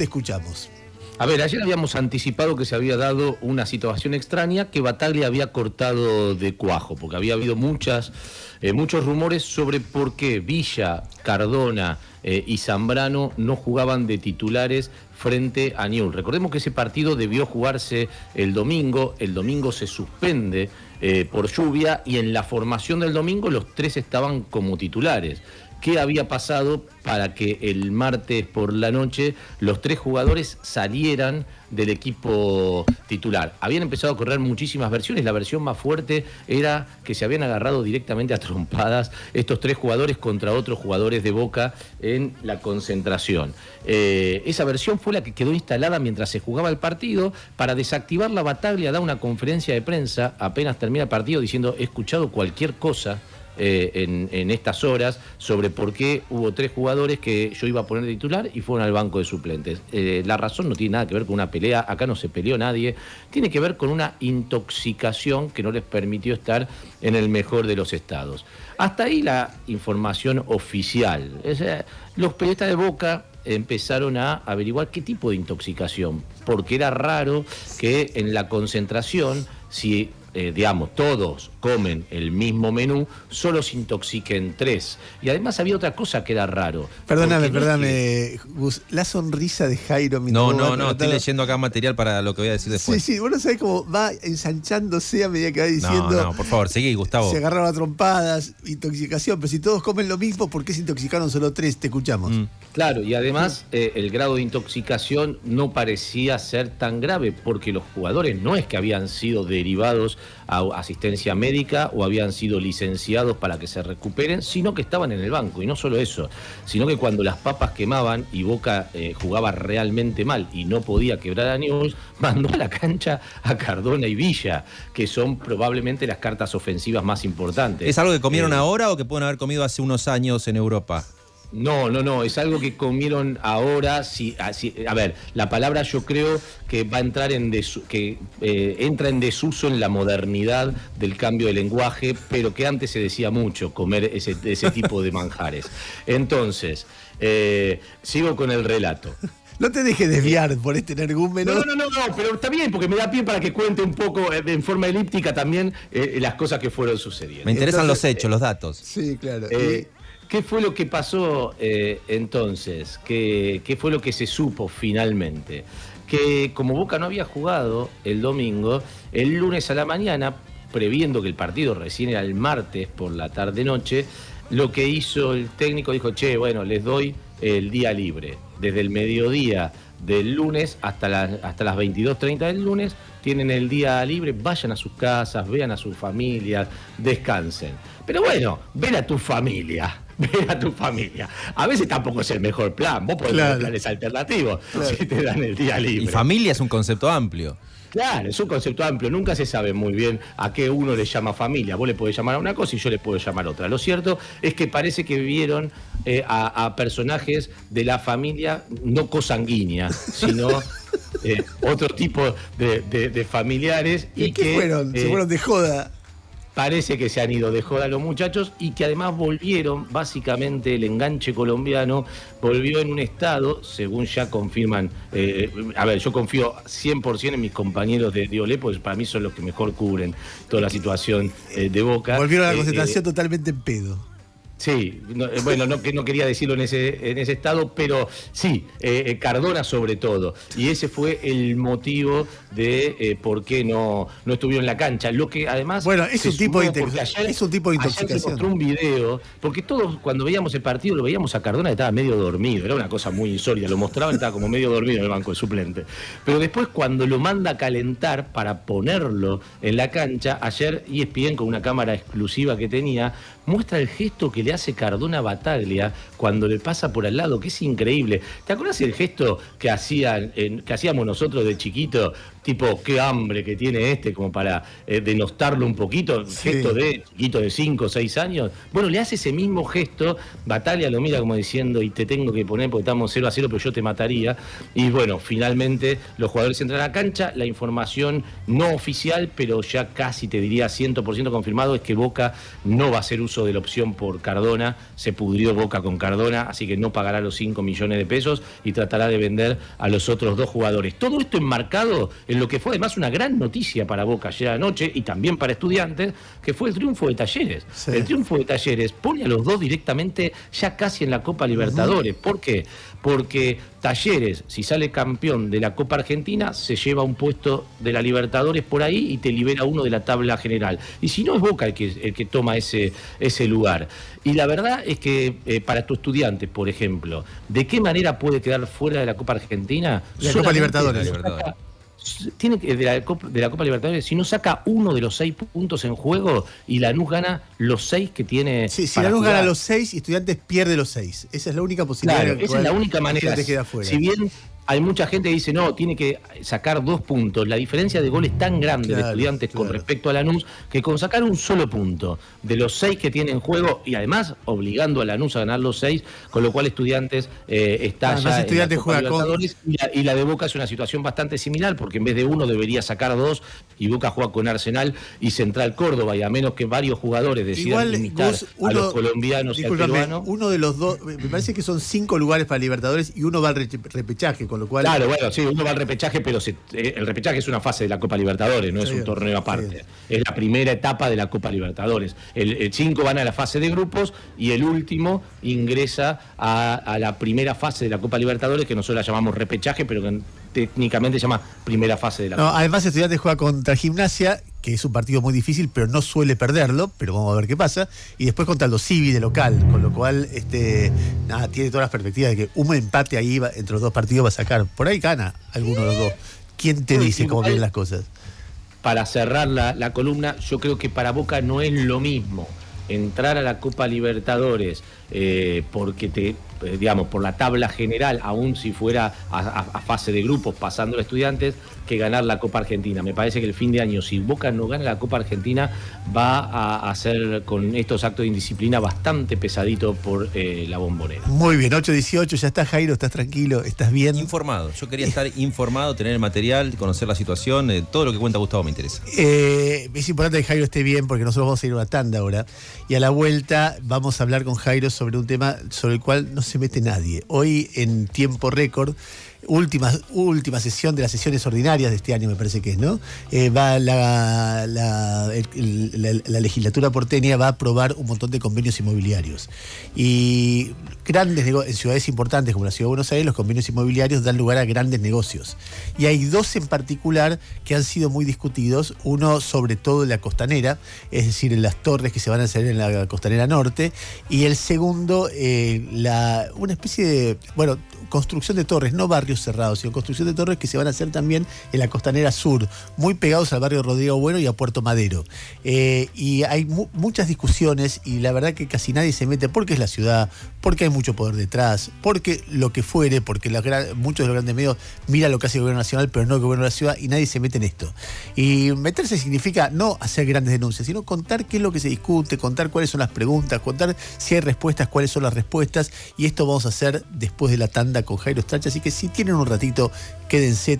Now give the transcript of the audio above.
Te escuchamos. A ver, ayer habíamos anticipado que se había dado una situación extraña que Bataglia había cortado de cuajo, porque había habido muchos rumores sobre por qué Villa, Cardona y Zambrano no jugaban de titulares frente a Newell's. Recordemos que ese partido debió jugarse el domingo se suspende por lluvia y en la formación del domingo los tres estaban como titulares. ¿Qué había pasado para que el martes por la noche los tres jugadores salieran del equipo titular? Habían empezado a correr muchísimas versiones. La versión más fuerte era que se habían agarrado directamente a trompadas estos tres jugadores contra otros jugadores de Boca en la concentración. Esa versión fue la que quedó instalada mientras se jugaba el partido. Para desactivar la Bataglia da una conferencia de prensa apenas termina el partido diciendo: he escuchado cualquier cosa en estas horas sobre por qué hubo tres jugadores que yo iba a poner de titular y fueron al banco de suplentes. La razón no tiene nada que ver con una pelea, acá no se peleó nadie, tiene que ver con una intoxicación que no les permitió estar en el mejor de los estados. Hasta ahí la información oficial. Los periodistas de Boca empezaron a averiguar qué tipo de intoxicación, porque era raro que en la concentración, si todos comen el mismo menú, solo se intoxiquen tres. Y además había otra cosa que era raro. Perdóname, Gus, la sonrisa de Jairo. No, estoy leyendo acá material para lo que voy a decir después. Sí, vos no sabés cómo va ensanchándose a medida que va diciendo. No, por favor, seguí, Gustavo. Se agarraron a trompadas, intoxicación, pero si todos comen lo mismo, ¿por qué se intoxicaron solo tres? Te escuchamos. Claro, y además el grado de intoxicación no parecía ser tan grave, porque los jugadores no es que habían sido derivados a asistencia médica o habían sido licenciados para que se recuperen, sino que estaban en el banco. Y no solo eso, sino que cuando las papas quemaban y Boca jugaba realmente mal y no podía quebrar a Newell's, mandó a la cancha a Cardona y Villa, que son probablemente las cartas ofensivas más importantes. ¿Es algo que comieron ahora o que pueden haber comido hace unos años en Europa? No, es algo que comieron ahora. A ver, la palabra yo creo que va a entrar entra en desuso en la modernidad del cambio de lenguaje, pero que antes se decía mucho, comer ese tipo de manjares. Entonces, sigo con el relato. No te dejes desviar por este energúmeno. No, pero está bien, porque me da pie para que cuente un poco en forma elíptica también las cosas que fueron sucediendo. Me interesan los hechos, los datos. Sí, claro. ¿Qué fue lo que pasó entonces? ¿Qué fue lo que se supo finalmente? Que como Boca no había jugado el domingo, el lunes a la mañana, previendo que el partido recién era el martes por la tarde-noche, lo que hizo el técnico dijo: les doy el día libre. Desde el mediodía del lunes hasta las 22:30 del lunes tienen el día libre, vayan a sus casas, vean a sus familias, descansen. Pero bueno, ven a tu familia. A veces tampoco es el mejor plan. Vos podés tener planes alternativos si te dan el día libre. Y familia es un concepto amplio. Claro, es un concepto amplio. Nunca se sabe muy bien a qué uno le llama familia. Vos le podés llamar a una cosa y yo le puedo llamar a otra. Lo cierto es que parece que vieron a personajes de la familia no cosanguínea, sino otro tipo de familiares. ¿Y qué fueron? ¿Se fueron de joda? Parece que se han ido de joda los muchachos y que además volvieron, básicamente el enganche colombiano volvió en un estado, según ya confirman, yo confío 100% en mis compañeros de Olé, porque para mí son los que mejor cubren toda la situación de Boca. Volvieron a la concentración totalmente en pedo. Sí, no quería decirlo en ese estado, pero sí, Cardona sobre todo. Y ese fue el motivo de por qué no estuvieron en la cancha. Lo que además... Bueno, es un tipo de intoxicación. Ayer se mostró un video, porque todos cuando veíamos el partido lo veíamos a Cardona que estaba medio dormido. Era una cosa muy insólita, lo mostraban, estaba como medio dormido en el banco de suplente. Pero después cuando lo manda a calentar para ponerlo en la cancha, ayer ESPN con una cámara exclusiva que tenía, muestra el gesto que le hace Cardona a Bataglia cuando le pasa por al lado, que es increíble. ¿Te acuerdas el gesto que hacíamos nosotros de chiquito tipo, qué hambre que tiene este, como para denostarlo un poquito, gesto de chiquito de 5 o 6 años. Bueno, le hace ese mismo gesto, Bataglia lo mira como diciendo, y te tengo que poner porque estamos 0-0, pero yo te mataría. Y bueno, finalmente los jugadores entran a la cancha, la información no oficial, pero ya casi te diría 100% confirmado, es que Boca no va a hacer uso de la opción por Cardona, se pudrió Boca con Cardona, así que no pagará los 5 millones de pesos y tratará de vender a los otros 2 jugadores. Todo esto enmarcado en lo que fue además una gran noticia para Boca ayer anoche y también para Estudiantes, que fue el triunfo de Talleres. Sí. El triunfo de Talleres pone a los dos directamente ya casi en la Copa Libertadores. ¿Por qué? Porque Talleres, si sale campeón de la Copa Argentina, se lleva un puesto de la Libertadores por ahí y te libera uno de la tabla general. Y si no, es Boca el que toma ese lugar. Y la verdad es que para tu Estudiantes, por ejemplo, ¿de qué manera puede quedar fuera de la Copa Argentina? La Copa Libertadores. Tiene que de la Copa Libertadores, si no saca uno de los 6 puntos en juego y Lanús gana los 6 que tiene. Sí, si Lanús gana los 6 y Estudiantes pierde los 6. Esa es la única posibilidad. Claro, esa es la única manera. Si bien hay mucha gente que dice, no, tiene que sacar 2 puntos. La diferencia de gol es tan grande de Estudiantes con respecto a Lanús que con sacar un solo punto de los 6 que tiene en juego y además obligando a Lanús a ganar los 6, con lo cual Estudiantes está además ya Estudiantes en la Copa juega Libertadores y la de Boca es una situación bastante similar porque en vez de uno debería sacar 2 y Boca juega con Arsenal y Central Córdoba y a menos que varios jugadores decidan imitar a los colombianos y al peruano. Uno de los dos, me parece que son 5 lugares para Libertadores y uno va al repechaje, con lo cual... Claro, bueno, sí, uno va al repechaje, pero el repechaje es una fase de la Copa Libertadores, no es un torneo aparte. Es la primera etapa de la Copa Libertadores. El 5 van a la fase de grupos y el último ingresa a la primera fase de la Copa Libertadores, que nosotros la llamamos repechaje, pero que técnicamente se llama primera fase de la Copa. Además, Estudiantes juega contra Gimnasia, que es un partido muy difícil, pero no suele perderlo, pero vamos a ver qué pasa. Y después contra los Civi de local, con lo cual tiene todas las perspectivas de que un empate ahí entre los dos partidos va a sacar. Por ahí gana alguno de los dos. ¿Quién te dice cómo vienen las cosas? Para cerrar la columna, yo creo que para Boca no es lo mismo entrar a la Copa Libertadores porque digamos, por la tabla general, aún si fuera a fase de grupos pasando a Estudiantes, que ganar la Copa Argentina. Me parece que el fin de año, si Boca no gana la Copa Argentina, va a hacer con estos actos de indisciplina bastante pesadito por la Bombonera. Muy bien, 8:18, ya estás, Jairo, estás tranquilo, estás bien. Informado, yo quería estar informado, tener el material, conocer la situación, todo lo que cuenta Gustavo me interesa. Es importante que Jairo esté bien porque nosotros vamos a ir a una tanda ahora y a la vuelta vamos a hablar con Jairo sobre un tema sobre el cual no se mete nadie. Hoy en tiempo récord, última sesión de las sesiones ordinarias de este año, me parece que es, ¿no? Va la legislatura porteña va a aprobar un montón de convenios inmobiliarios. Y en ciudades importantes como la Ciudad de Buenos Aires, los convenios inmobiliarios dan lugar a grandes negocios. Y hay 2 en particular que han sido muy discutidos. Uno, sobre todo en la costanera, es decir, en las torres que se van a hacer en la costanera norte. Y el segundo, una especie de, construcción de torres, no barrios cerrados, sino construcción de torres que se van a hacer también en la costanera sur, muy pegados al barrio Rodrigo Bueno y a Puerto Madero. Y hay muchas discusiones y la verdad que casi nadie se mete porque es la ciudad, porque hay mucho poder detrás, porque lo que fuere, porque muchos de los grandes medios miran lo que hace el gobierno nacional, pero no el gobierno de la ciudad, y nadie se mete en esto. Y meterse significa no hacer grandes denuncias, sino contar qué es lo que se discute, contar cuáles son las preguntas, contar si hay respuestas, cuáles son las respuestas, y esto vamos a hacer después de la tanda con Jairo Strache, así que si tienen un ratito, quédense.